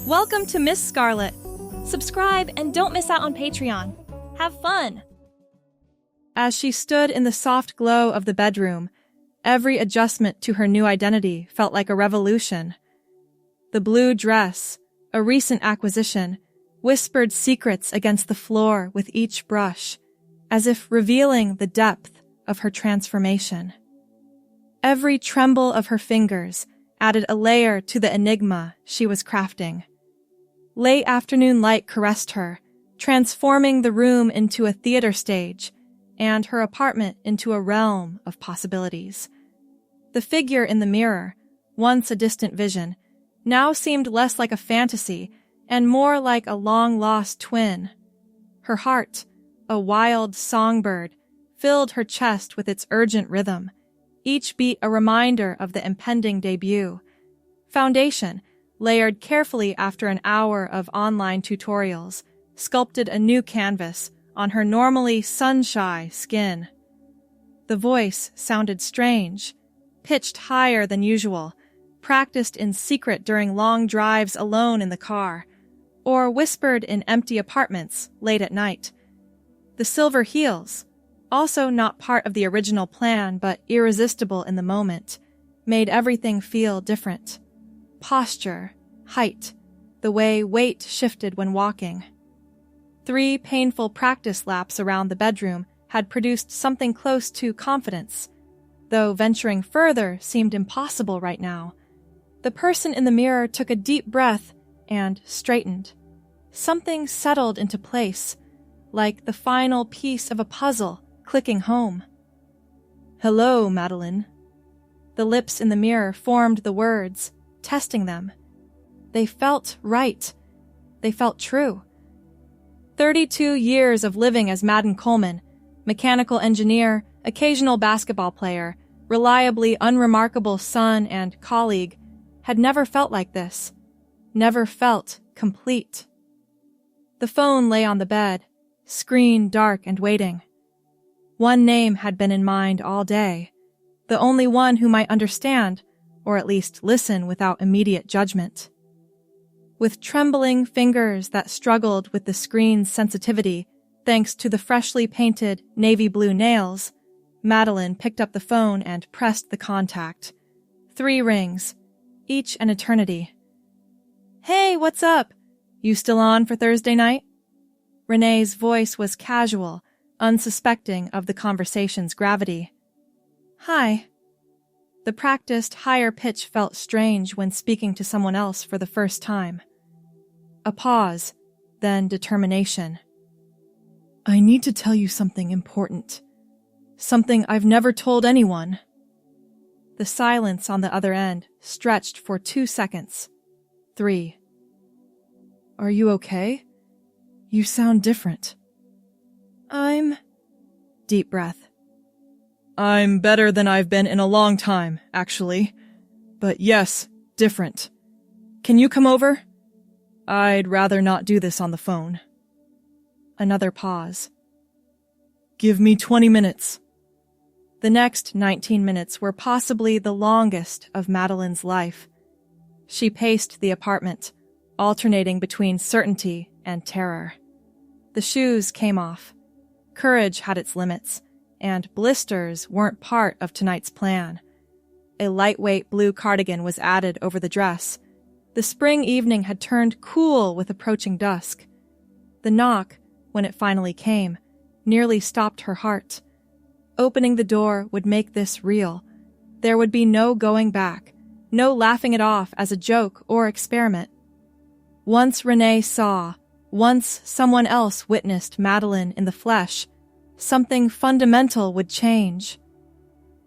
Welcome to Miss Scarlett. Subscribe and don't miss out on Patreon. Have fun! As she stood in the soft glow of the bedroom, every adjustment to her new identity felt like a revolution. The blue dress, a recent acquisition, whispered secrets against the floor with each brush, as if revealing the depth of her transformation. Every tremble of her fingers added a layer to the enigma she was crafting. Late afternoon light caressed her, transforming the room into a theater stage and her apartment into a realm of possibilities. The figure in the mirror, once a distant vision, now seemed less like a fantasy and more like a long-lost twin. Her heart, a wild songbird, filled her chest with its urgent rhythm, each beat a reminder of the impending debut. Foundation, layered carefully after an hour of online tutorials, sculpted a new canvas on her normally sun-shy skin. The voice sounded strange, pitched higher than usual, practiced in secret during long drives alone in the car, or whispered in empty apartments late at night. The silver heels, also not part of the original plan but irresistible in the moment, made everything feel different. Posture, height, the way weight shifted when walking. 3 painful practice laps around the bedroom had produced something close to confidence, though venturing further seemed impossible right now. The person in the mirror took a deep breath and straightened. Something settled into place, like the final piece of a puzzle clicking home. "Hello, Madeline." The lips in the mirror formed the words, testing them. They felt right. They felt true. 32 years of living as Madden Coleman, mechanical engineer, occasional basketball player, reliably unremarkable son and colleague, had never felt like this. Never felt complete. The phone lay on the bed, screen dark and waiting. One name had been in mind all day, the only one who might understand, or at least listen without immediate judgment. With trembling fingers that struggled with the screen's sensitivity, thanks to the freshly painted navy blue nails, Madeline picked up the phone and pressed the contact. 3 rings, each an eternity. "Hey, what's up? You still on for Thursday night?" Renee's voice was casual, unsuspecting of the conversation's gravity. "Hi." The practiced higher pitch felt strange when speaking to someone else for the first time. A pause, then determination. "I need to tell you something important. Something I've never told anyone." The silence on the other end stretched for 2 seconds. 3. "Are you okay? You sound different." Deep breath. "I'm better than I've been in a long time, actually. But yes, different. Can you come over? I'd rather not do this on the phone." Another pause. "Give me 20 minutes. The next 19 minutes were possibly the longest of Madeline's life. She paced the apartment, alternating between certainty and terror. The shoes came off. Courage had its limits, and blisters weren't part of tonight's plan. A lightweight blue cardigan was added over the dress. The spring evening had turned cool with approaching dusk. The knock, when it finally came, nearly stopped her heart. Opening the door would make this real. There would be no going back, no laughing it off as a joke or experiment. Once Renee saw, once someone else witnessed Madeline in the flesh, something fundamental would change.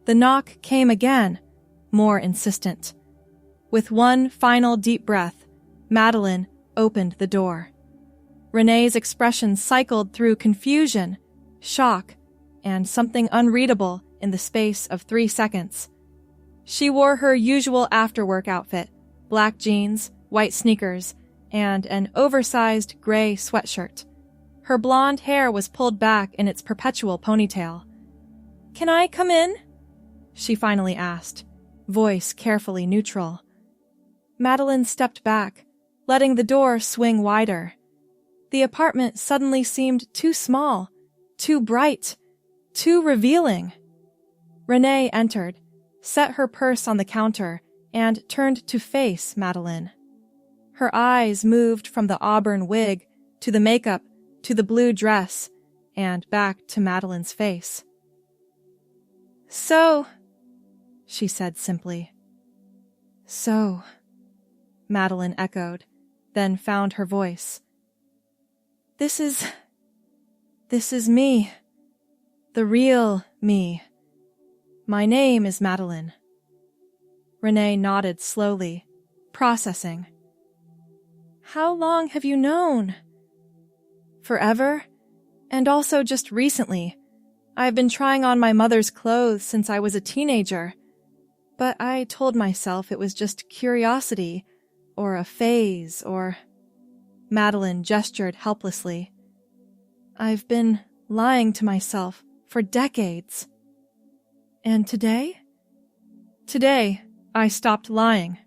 The knock came again, more insistent. With one final deep breath, Madeline opened the door. Renee's expression cycled through confusion, shock, and something unreadable in the space of 3 seconds. She wore her usual after-work outfit, black jeans, white sneakers, and an oversized gray sweatshirt. Her blonde hair was pulled back in its perpetual ponytail. "Can I come in?" she finally asked, voice carefully neutral. Madeline stepped back, letting the door swing wider. The apartment suddenly seemed too small, too bright, too revealing. Renee entered, set her purse on the counter, and turned to face Madeline. Her eyes moved from the auburn wig to the makeup to the blue dress and back to Madeline's face. "So," she said simply. "So," Madeline echoed, then found her voice. This is me. The real me. My name is Madeline." Renee nodded slowly, processing. "How long have you known?" "Forever, and also just recently. I've been trying on my mother's clothes since I was a teenager, but I told myself it was just curiosity, or a phase, or—" Madeline gestured helplessly. "I've been lying to myself for decades." "And today?" "Today, I stopped lying."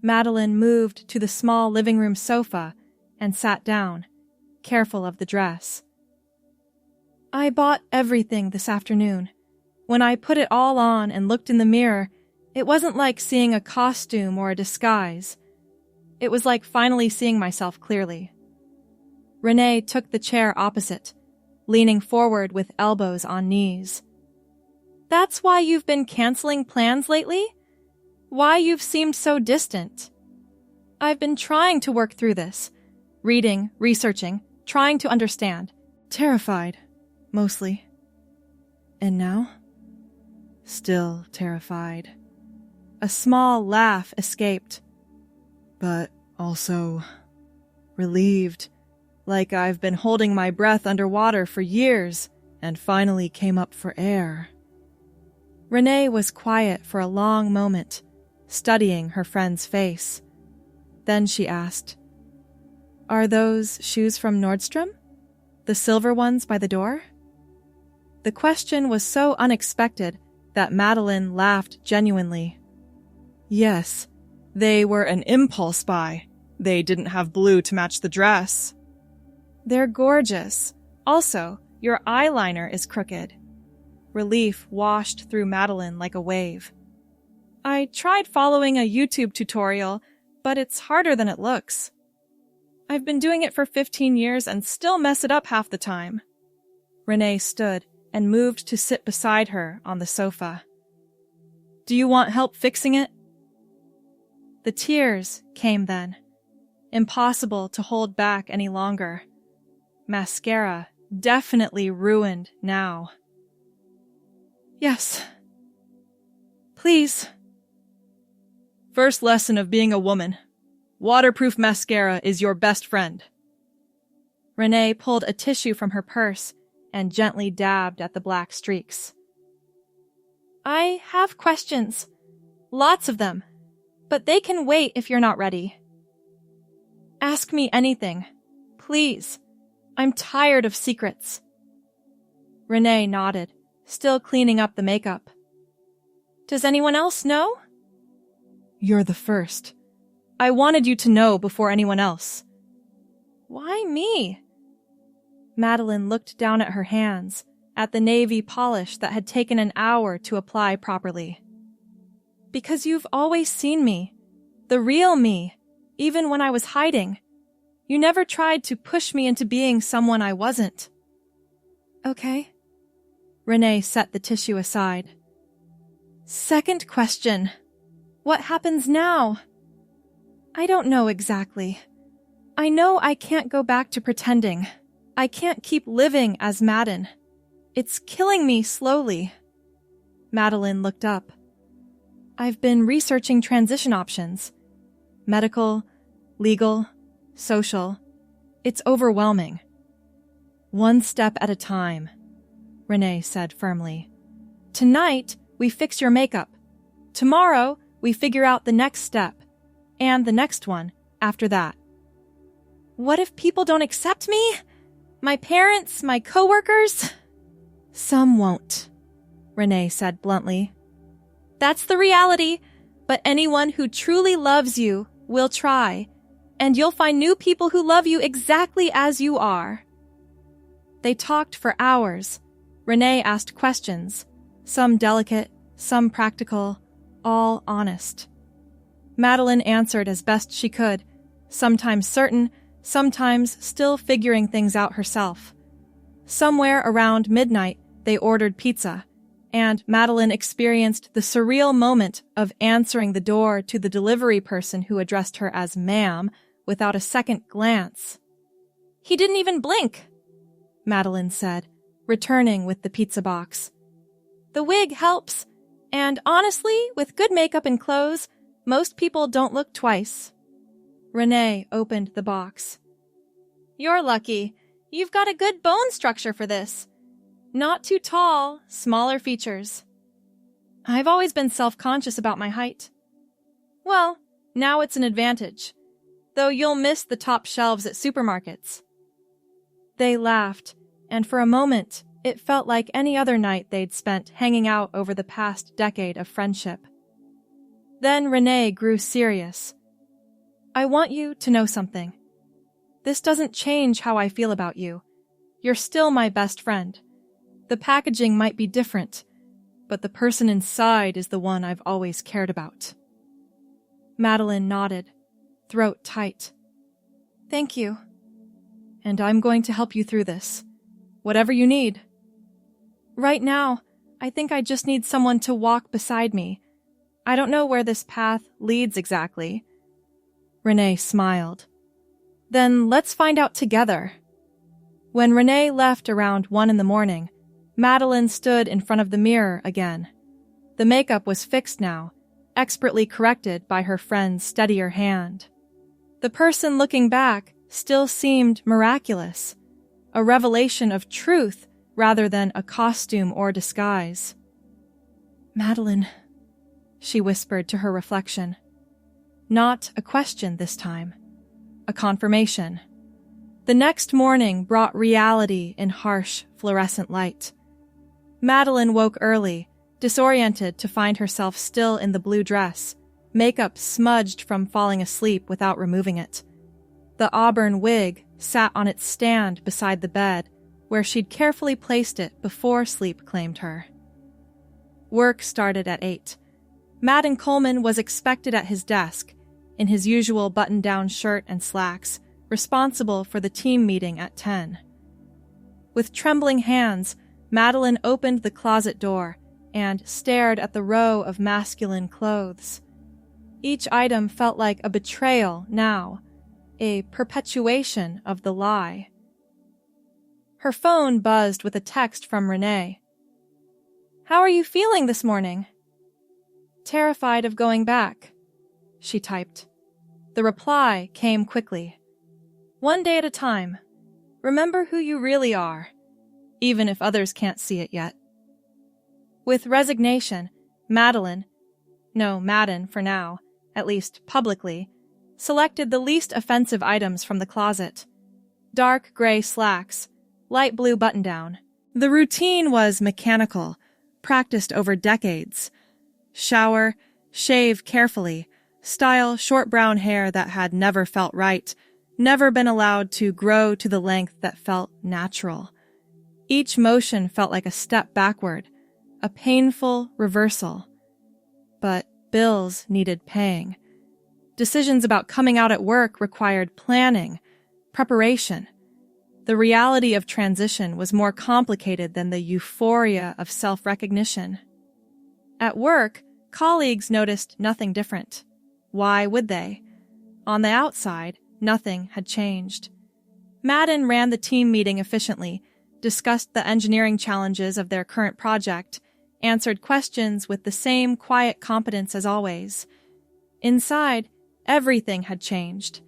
Madeline moved to the small living room sofa and sat down, careful of the dress. "I bought everything this afternoon. When I put it all on and looked in the mirror, it wasn't like seeing a costume or a disguise. It was like finally seeing myself clearly." Renee took the chair opposite, leaning forward with elbows on knees. "That's why you've been canceling plans lately? Why you've seemed so distant?" "I've been trying to work through this. Reading, researching, trying to understand. Terrified, mostly." "And now?" "Still terrified." A small laugh escaped. "But also relieved, like I've been holding my breath underwater for years and finally came up for air." Renee was quiet for a long moment, studying her friend's face. Then she asked, "Are those shoes from Nordstrom? The silver ones by the door?" The question was so unexpected that Madeline laughed genuinely. "Yes. They were an impulse buy. They didn't have blue to match the dress." "They're gorgeous. Also, your eyeliner is crooked." Relief washed through Madeline like a wave. "I tried following a YouTube tutorial, but it's harder than it looks. I've been doing it for 15 years and still mess it up half the time." Renee stood and moved to sit beside her on the sofa. "Do you want help fixing it?" The tears came then. Impossible to hold back any longer. Mascara definitely ruined now. "Yes. Please." "First lesson of being a woman. Waterproof mascara is your best friend." Renee pulled a tissue from her purse and gently dabbed at the black streaks. "I have questions. Lots of them. But they can wait if you're not ready." "Ask me anything. Please. I'm tired of secrets." Renee nodded, still cleaning up the makeup. "Does anyone else know?" "You're the first. I wanted you to know before anyone else." "Why me?" Madeline looked down at her hands, at the navy polish that had taken an hour to apply properly. "Because you've always seen me, the real me, even when I was hiding. You never tried to push me into being someone I wasn't." "Okay." Renee set the tissue aside. "Second question. What happens now?" "I don't know exactly. I know I can't go back to pretending. I can't keep living as Madden. It's killing me slowly." Madeline looked up. "I've been researching transition options. Medical, legal, social. It's overwhelming." "One step at a time," Renee said firmly. "Tonight, we fix your makeup. Tomorrow, we figure out the next step. And the next one after that." "What if people don't accept me? My parents, my coworkers?" "Some won't," Renee said bluntly. "That's the reality, but anyone who truly loves you will try. and you'll find new people who love you exactly as you are." They talked for hours. Renee asked questions, some delicate, some practical, all honest. Madeline answered as best she could, sometimes certain, sometimes still figuring things out herself. Somewhere around midnight, they ordered pizza, and Madeline experienced the surreal moment of answering the door to the delivery person who addressed her as ma'am without a second glance. "He didn't even blink," Madeline said, returning with the pizza box. "The wig helps, and honestly, with good makeup and clothes, most people don't look twice." Renee opened the box. "You're lucky. You've got a good bone structure for this. Not too tall, smaller features." "I've always been self-conscious about my height." "Well, now it's an advantage, though you'll miss the top shelves at supermarkets." They laughed, and for a moment, it felt like any other night they'd spent hanging out over the past decade of friendship. Then Renee grew serious. "I want you to know something. This doesn't change how I feel about you. You're still my best friend. The packaging might be different, but the person inside is the one I've always cared about." Madeline nodded, throat tight. "Thank you. And I'm going to help you through this. Whatever you need." "Right now, I think I just need someone to walk beside me. I don't know where this path leads exactly." Renee smiled. "Then let's find out together." When Renee left around 1 a.m, Madeline stood in front of the mirror again. The makeup was fixed now, expertly corrected by her friend's steadier hand. The person looking back still seemed miraculous, a revelation of truth rather than a costume or disguise. "Madeline," she whispered to her reflection. Not a question this time, a confirmation. The next morning brought reality in harsh, fluorescent light. Madeline woke early, disoriented to find herself still in the blue dress, makeup smudged from falling asleep without removing it. The auburn wig sat on its stand beside the bed, where she'd carefully placed it before sleep claimed her. Work started at 8. Madden Coleman was expected at his desk, in his usual button-down shirt and slacks, responsible for the team meeting at 10. With trembling hands, Madeline opened the closet door and stared at the row of masculine clothes. Each item felt like a betrayal now, a perpetuation of the lie. Her phone buzzed with a text from Renee. "How are you feeling this morning?" "Terrified of going back," she typed. The reply came quickly. "One day at a time. Remember who you really are, even if others can't see it yet." With resignation, Madden for now, at least publicly, selected the least offensive items from the closet. Dark gray slacks, light blue button-down. The routine was mechanical, practiced over decades. Shower, shave carefully, style short brown hair that had never felt right, never been allowed to grow to the length that felt natural. Each motion felt like a step backward, a painful reversal. But bills needed paying. Decisions about coming out at work required planning, preparation. The reality of transition was more complicated than the euphoria of self-recognition. At work, colleagues noticed nothing different. Why would they? On the outside, nothing had changed. Madden ran the team meeting efficiently, discussed the engineering challenges of their current project, answered questions with the same quiet competence as always. Inside, everything had changed.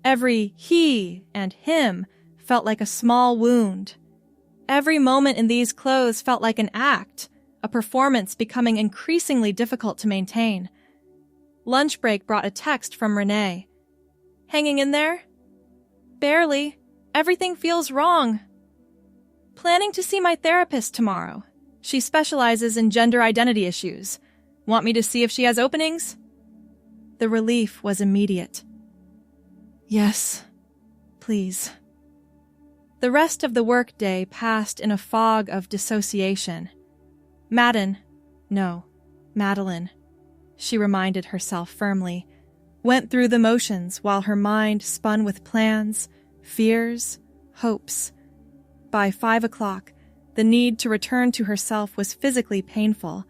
Every he and him felt like a small wound. Every moment in these clothes felt like an act, a performance becoming increasingly difficult to maintain. Lunch break brought a text from Renee. "Hanging in there?" "Barely. Everything feels wrong." "Planning to see my therapist tomorrow. She specializes in gender identity issues. Want me to see if she has openings?" The relief was immediate. Yes, please. The rest of the workday passed in a fog of dissociation. Madeline, she reminded herself firmly, went through the motions while her mind spun with plans, fears, hopes. By 5 o'clock, the need to return to herself was physically painful,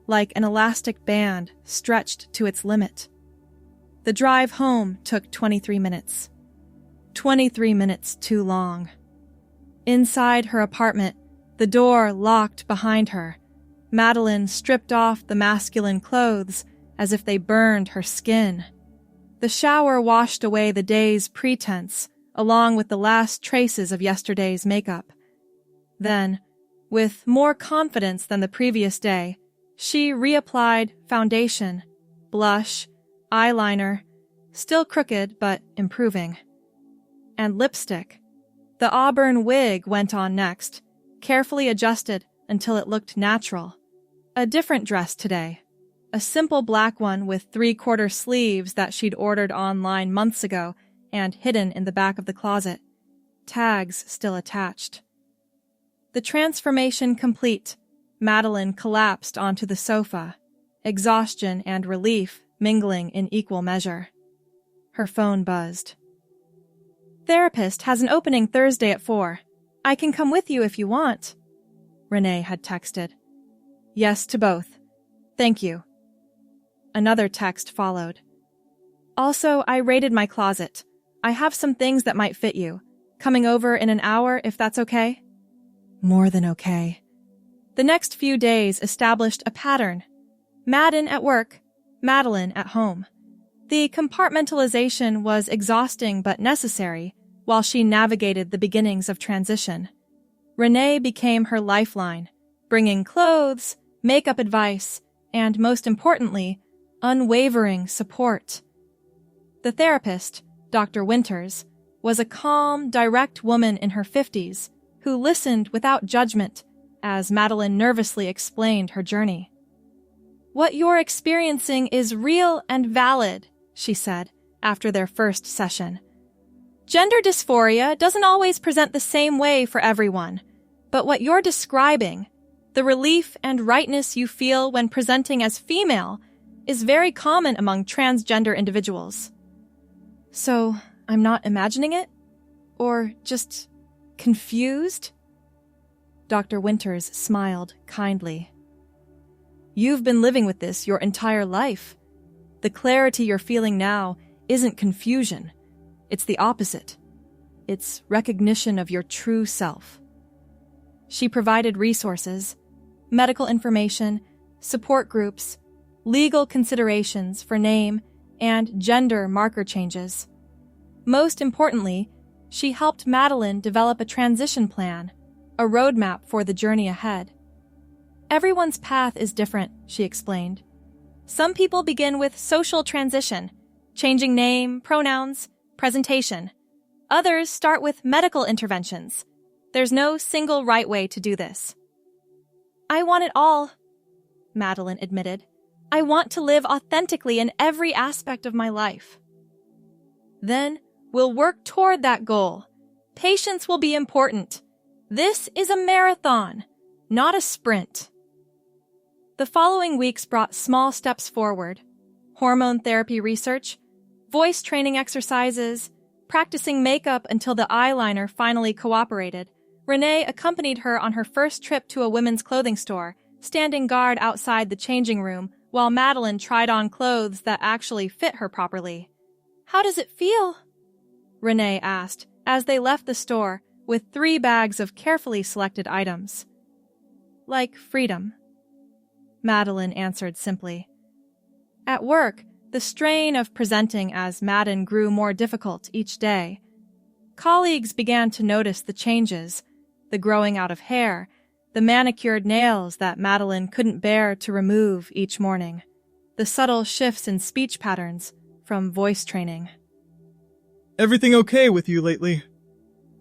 like an elastic band stretched to its limit. The drive home took 23 minutes. 23 minutes too long. Inside her apartment, the door locked behind her. Madeline stripped off the masculine clothes as if they burned her skin. The shower washed away the day's pretense, along with the last traces of yesterday's makeup. Then, with more confidence than the previous day, she reapplied foundation, blush, eyeliner, still crooked but improving, and lipstick. The auburn wig went on next, carefully adjusted until it looked natural. A different dress today, a simple black one with 3/4 sleeves that she'd ordered online months ago and hidden in the back of the closet, tags still attached. The transformation complete, Madeline collapsed onto the sofa, exhaustion and relief mingling in equal measure. Her phone buzzed. "Therapist has an opening Thursday at 4. I can come with you if you want," Renee had texted. "Yes to both. Thank you." Another text followed. "Also, I raided my closet. I have some things that might fit you. Coming over in an hour if that's okay?" More than okay. The next few days established a pattern. Madden at work, Madeline at home. The compartmentalization was exhausting but necessary while she navigated the beginnings of transition. Renee became her lifeline, bringing clothes, makeup advice, and most importantly, unwavering support. The therapist, Dr. Winters, was a calm, direct woman in her 50s who listened without judgment as Madeline nervously explained her journey. "What you're experiencing is real and valid," she said after their first session. "Gender dysphoria doesn't always present the same way for everyone, but what you're describing, the relief and rightness you feel when presenting as female, is very common among transgender individuals." "So, I'm not imagining it? Or just confused?" Dr. Winters smiled kindly. "You've been living with this your entire life. The clarity you're feeling now isn't confusion. It's the opposite. It's recognition of your true self." She provided resources, medical information, support groups, legal considerations for name and gender marker changes. Most importantly, she helped Madeline develop a transition plan, a roadmap for the journey ahead. "Everyone's path is different," she explained. "Some people begin with social transition, changing name, pronouns, presentation. Others start with medical interventions. There's no single right way to do this." "I want it all," Madeline admitted. "I want to live authentically in every aspect of my life." "Then we'll work toward that goal. Patience will be important. This is a marathon, not a sprint." The following weeks brought small steps forward: hormone therapy research, voice training exercises, practicing makeup until the eyeliner finally cooperated. Renee accompanied her on her first trip to a women's clothing store, standing guard outside the changing room while Madeline tried on clothes that actually fit her properly. "How does it feel?" Renee asked as they left the store with 3 bags of carefully selected items. "Like freedom," Madeline answered simply. At work, the strain of presenting as Madden grew more difficult each day. Colleagues began to notice the changes, the growing out of hair, the manicured nails that Madeline couldn't bear to remove each morning, the subtle shifts in speech patterns from voice training. "Everything okay with you lately?"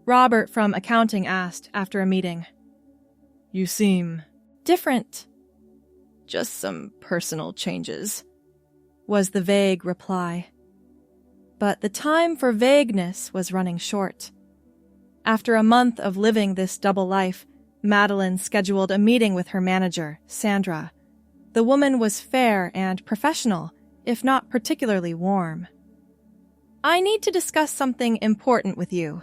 Robert from accounting asked after a meeting. "You seem different." "Just some personal changes," was the vague reply. But the time for vagueness was running short. After a month of living this double life, Madeline scheduled a meeting with her manager, Sandra. The woman was fair and professional, if not particularly warm. "I need to discuss something important with you,"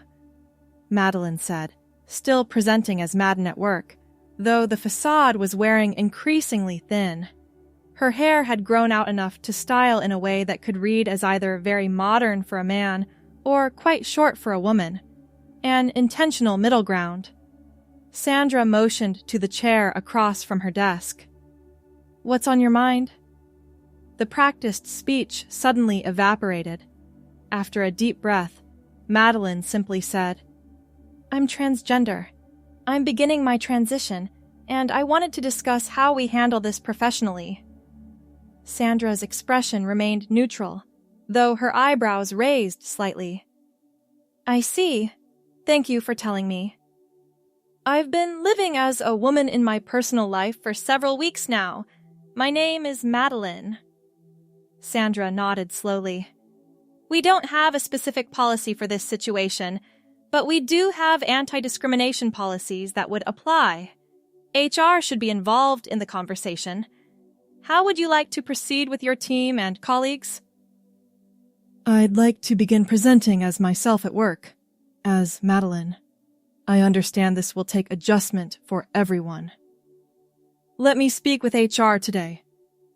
Madeline said, still presenting as Madden at work, though the facade was wearing increasingly thin. Her hair had grown out enough to style in a way that could read as either very modern for a man or quite short for a woman, an intentional middle ground. Sandra motioned to the chair across from her desk. "What's on your mind?" The practiced speech suddenly evaporated. After a deep breath, Madeline simply said, "I'm transgender. I'm beginning my transition, and I wanted to discuss how we handle this professionally." Sandra's expression remained neutral, though her eyebrows raised slightly. "I see. Thank you for telling me. I've been living as a woman in my personal life for several weeks now. My name is Madeline." Sandra nodded slowly. "We don't have a specific policy for this situation, but we do have anti-discrimination policies that would apply. HR should be involved in the conversation. How would you like to proceed with your team and colleagues?" I'd like to begin presenting as myself at work, as Madeline. I understand this will take adjustment for everyone. Let me speak with HR today.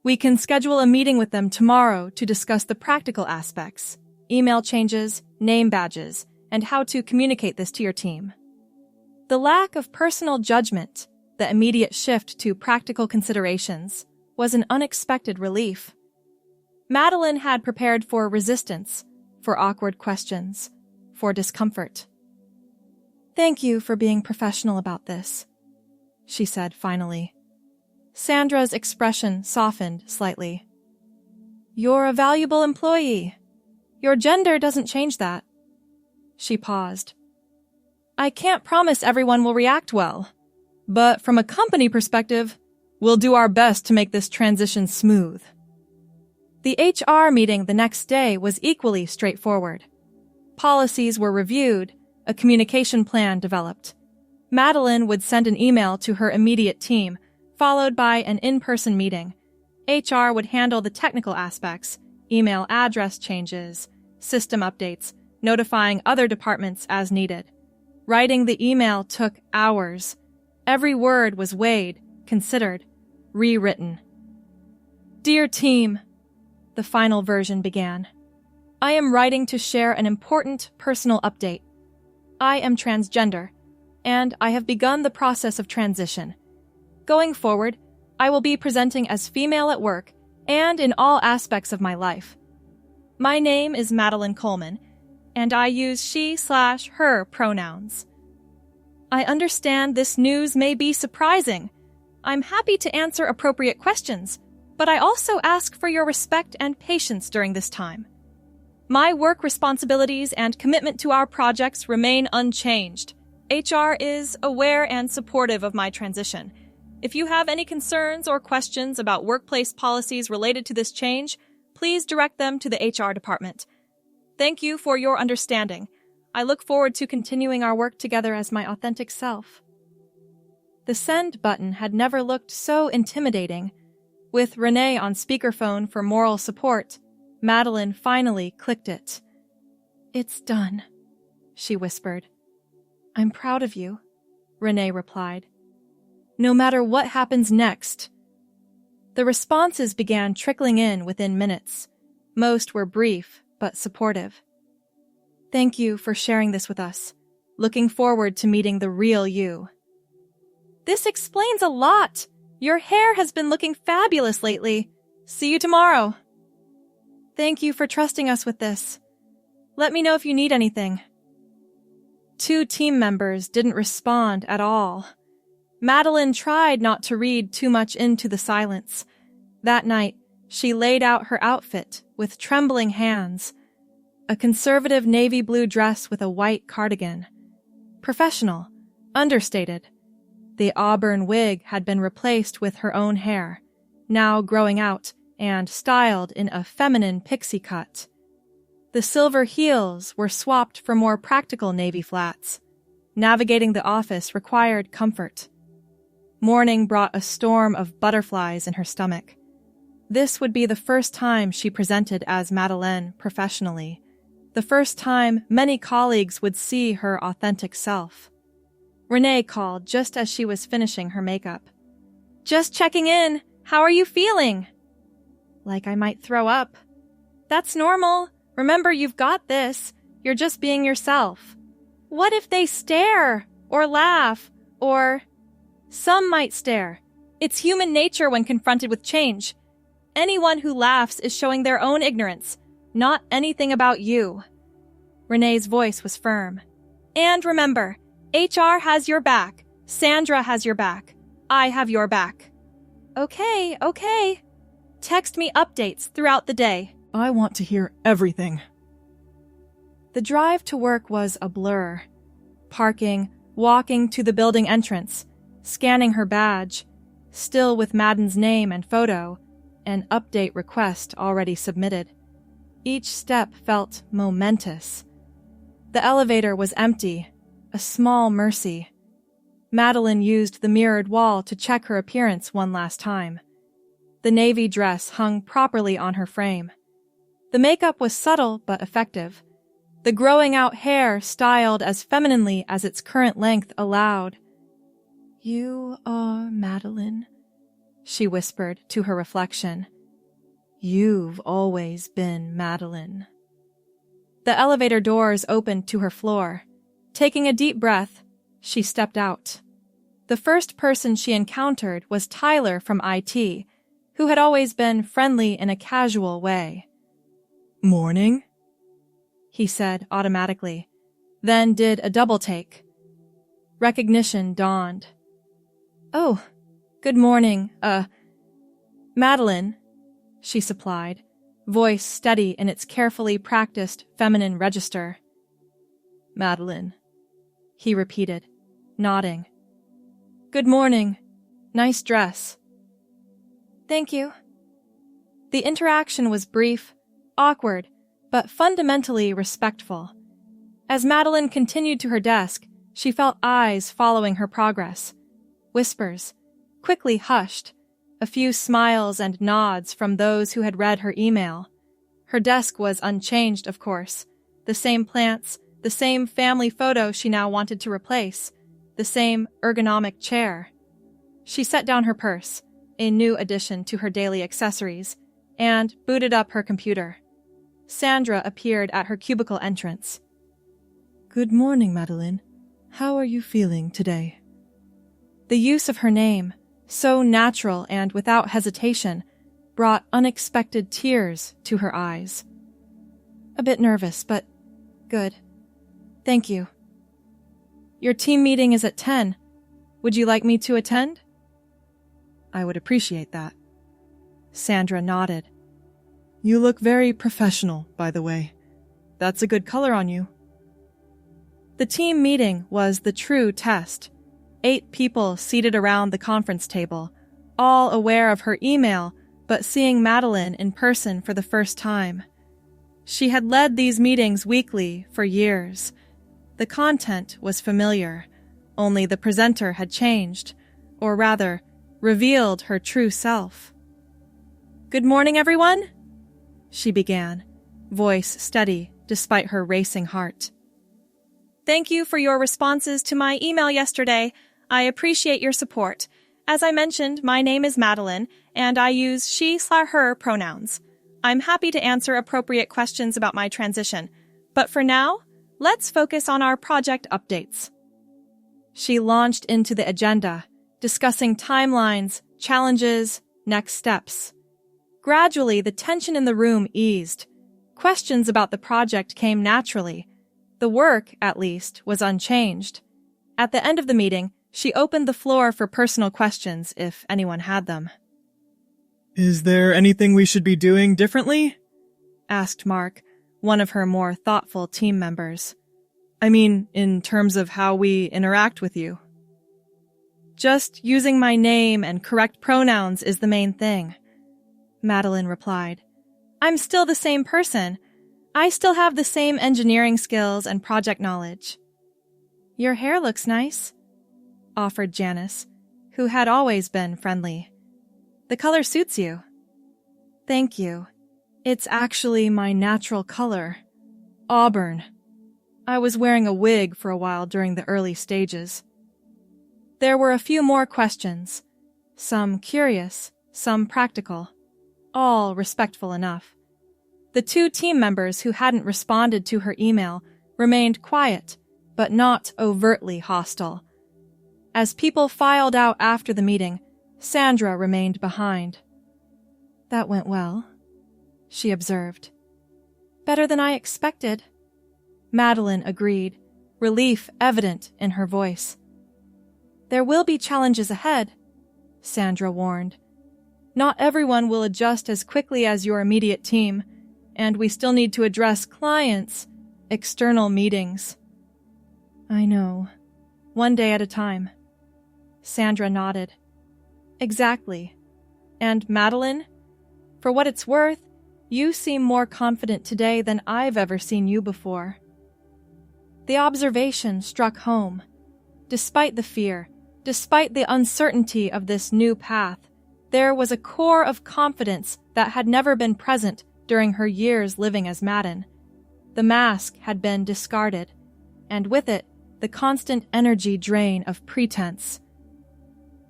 We can schedule a meeting with them tomorrow to discuss the practical aspects, email changes, name badges, and how to communicate this to your team. The lack of personal judgment, the immediate shift to practical considerations, was an unexpected relief. Madeline had prepared for resistance, for awkward questions, for discomfort. "Thank you for being professional about this," she said finally. Sandra's expression softened slightly. "You're a valuable employee. Your gender doesn't change that." She paused. "I can't promise everyone will react well, but from a company perspective, we'll do our best to make this transition smooth." The HR meeting the next day was equally straightforward. Policies were reviewed, a communication plan developed. Madeline would send an email to her immediate team, followed by an in-person meeting. HR would handle the technical aspects, email address changes, system updates, notifying other departments as needed. Writing the email took hours. Every word was weighed, considered, rewritten. "Dear team," the final version began. "I am writing to share an important personal update. I am transgender, and I have begun the process of transition. Going forward, I will be presenting as female at work and in all aspects of my life. My name is Madeline Coleman, and I use she/her pronouns. I understand this news may be surprising. I'm happy to answer appropriate questions, but I also ask for your respect and patience during this time. My work responsibilities and commitment to our projects remain unchanged. HR is aware and supportive of my transition. If you have any concerns or questions about workplace policies related to this change, please direct them to the HR department. Thank you for your understanding. I look forward to continuing our work together as my authentic self." The send button had never looked so intimidating. With Renee on speakerphone for moral support, Madeline finally clicked it. "It's done," she whispered. "I'm proud of you," Renee replied. "No matter what happens next." The responses began trickling in within minutes. Most were brief, but supportive. "Thank you for sharing this with us. Looking forward to meeting the real you." "This explains a lot. Your hair has been looking fabulous lately. See you tomorrow." "Thank you for trusting us with this. Let me know if you need anything." 2 team members didn't respond at all. Madeline tried not to read too much into the silence. That night, she laid out her outfit with trembling hands. A conservative navy blue dress with a white cardigan. Professional, understated. The auburn wig had been replaced with her own hair, now growing out and styled in a feminine pixie cut. The silver heels were swapped for more practical navy flats. Navigating the office required comfort. Morning brought a storm of butterflies in her stomach. This would be the first time she presented as Madeleine professionally, the first time many colleagues would see her authentic self. Renee called just as she was finishing her makeup. "Just checking in. How are you feeling?" "Like I might throw up." "That's normal. Remember, you've got this. You're just being yourself." "What if they stare or laugh or—" "Some might stare. It's human nature when confronted with change. Anyone who laughs is showing their own ignorance, not anything about you." Renee's voice was firm. "And remember, HR has your back. Sandra has your back. I have your back." Okay. Text me updates throughout the day." I want to hear everything. The drive to work was a blur. Parking, walking to the building entrance, scanning her badge, still with Madden's name and photo, an update request already submitted. Each step felt momentous. The elevator was empty, a small mercy. Madeleine used the mirrored wall to check her appearance one last time. The navy dress hung properly on her frame. The makeup was subtle but effective. The growing out hair styled as femininely as its current length allowed. "You are Madeleine," she whispered to her reflection. "You've always been Madeleine." The elevator doors opened to her floor. Taking a deep breath, she stepped out. The first person she encountered was Tyler from IT, who had always been friendly in a casual way. "Morning," he said automatically, then did a double take. Recognition dawned. "Oh, good morning, Madeleine," she supplied, voice steady in its carefully practiced feminine register. "Madeleine," he repeated, nodding. "Good morning. Nice dress." "Thank you." The interaction was brief, awkward, but fundamentally respectful. As Madeleine continued to her desk, she felt eyes following her progress. Whispers, quickly hushed, a few smiles and nods from those who had read her email. Her desk was unchanged, of course. The same plants, the same family photo she now wanted to replace, the same ergonomic chair. She set down her purse, a new addition to her daily accessories, and booted up her computer. Sandra appeared at her cubicle entrance. "Good morning, Madeleine. How are you feeling today?" The use of her name, so natural and without hesitation, brought unexpected tears to her eyes. "A bit nervous, but good. Thank you." "Your team meeting is at 10. Would you like me to attend?" "I would appreciate that." Sandra nodded. "You look very professional, by the way. That's a good color on you." The team meeting was the true test. 8 people seated around the conference table, all aware of her email, but seeing Madeleine in person for the first time. She had led these meetings weekly for years. The content was familiar, only the presenter had changed, or rather, revealed her true self. "Good morning, everyone," she began, voice steady despite her racing heart. "Thank you for your responses to my email yesterday. I appreciate your support. As I mentioned, my name is Madeleine, and I use she/her pronouns. I'm happy to answer appropriate questions about my transition, but for now, let's focus on our project updates." She launched into the agenda, discussing timelines, challenges, next steps. Gradually, the tension in the room eased. Questions about the project came naturally. The work, at least, was unchanged. At the end of the meeting, she opened the floor for personal questions if anyone had them. "Is there anything we should be doing differently?" asked Mark, one of her more thoughtful team members. "I mean, in terms of how we interact with you." "Just using my name and correct pronouns is the main thing," Madeleine replied. "I'm still the same person. I still have the same engineering skills and project knowledge. Your hair looks nice, offered Janice, who had always been friendly. The color suits you. Thank you. It's actually my natural color, auburn. I was wearing a wig for a while during the early stages. There were a few more questions, some curious, some practical, all respectful enough. The 2 team members who hadn't responded to her email remained quiet, but not overtly hostile. As people filed out after the meeting, Sandra remained behind. That went well, she observed. Better than I expected. Madeline agreed, relief evident in her voice. There will be challenges ahead, Sandra warned. Not everyone will adjust as quickly as your immediate team, and we still need to address clients, external meetings. I know. One day at a time. Sandra nodded. Exactly. And Madeline, for what it's worth, you seem more confident today than I've ever seen you before. The observation struck home. Despite the fear, despite the uncertainty of this new path, there was a core of confidence that had never been present during her years living as Madden. The mask had been discarded, and with it, the constant energy drain of pretense.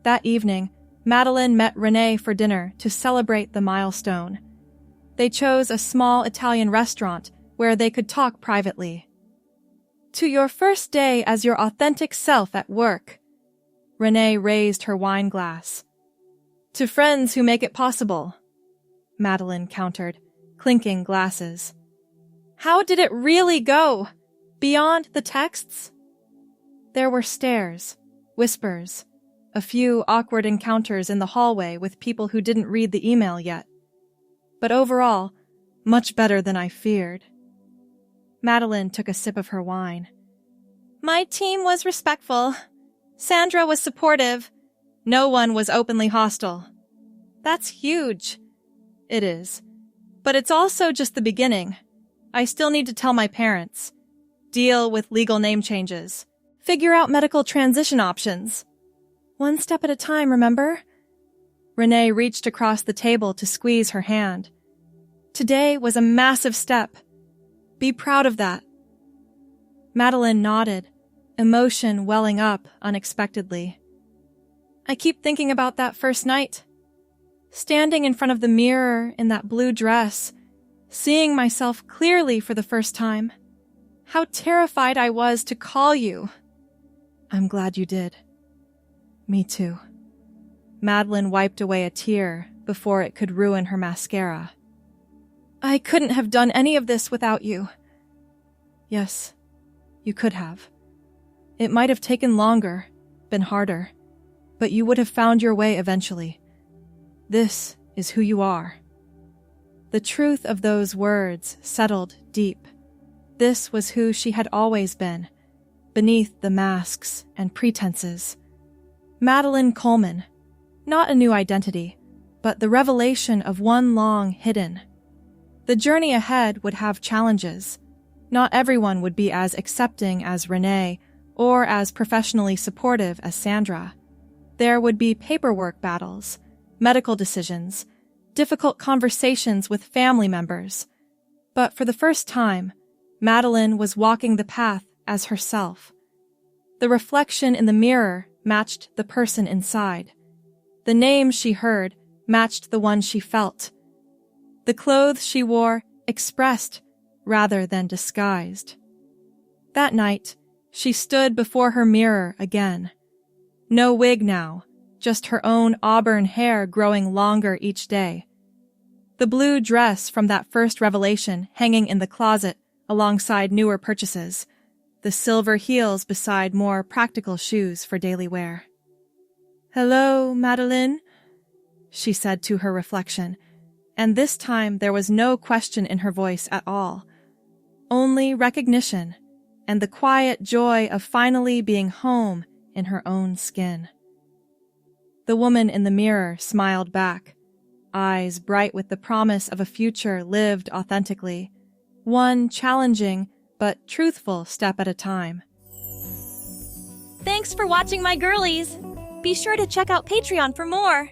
That evening, Madeline met Renee for dinner to celebrate the milestone. They chose a small Italian restaurant where they could talk privately. To your first day as your authentic self at work. Renee raised her wine glass. To friends who make it possible, Madeline countered, clinking glasses. How did it really go? Beyond the texts? There were stares, whispers, a few awkward encounters in the hallway with people who didn't read the email yet. But overall, much better than I feared. Madeline took a sip of her wine. My team was respectful. Sandra was supportive. No one was openly hostile. That's huge. It is. But it's also just the beginning. I still need to tell my parents. Deal with legal name changes. Figure out medical transition options. One step at a time, remember? Renee reached across the table to squeeze her hand. Today was a massive step. Be proud of that. Madeline nodded, emotion welling up unexpectedly. I keep thinking about that first night. Standing in front of the mirror in that blue dress, seeing myself clearly for the first time. How terrified I was to call you. I'm glad you did. Me too. Madeline wiped away a tear before it could ruin her mascara. I couldn't have done any of this without you. Yes, you could have. It might have taken longer, been harder, but you would have found your way eventually. This is who you are. The truth of those words settled deep. This was who she had always been, beneath the masks and pretenses. Madeline Coleman, not a new identity, but the revelation of one long hidden. The journey ahead would have challenges. Not everyone would be as accepting as Renee or as professionally supportive as Sandra. There would be paperwork battles, medical decisions, difficult conversations with family members. But for the first time, Madeline was walking the path as herself. The reflection in the mirror matched the person inside. The name she heard matched the one she felt. The clothes she wore expressed rather than disguised. That night, she stood before her mirror again. No wig now, just her own auburn hair growing longer each day. The blue dress from that first revelation hanging in the closet alongside newer purchases, the silver heels beside more practical shoes for daily wear. Hello, Madeline, she said to her reflection, and this time there was no question in her voice at all. Only recognition and the quiet joy of finally being home in her own skin. The woman in the mirror smiled back, eyes bright with the promise of a future lived authentically. one challenging but truthful step at a time. Thanks for watching, my girlies! Be sure to check out Patreon for more!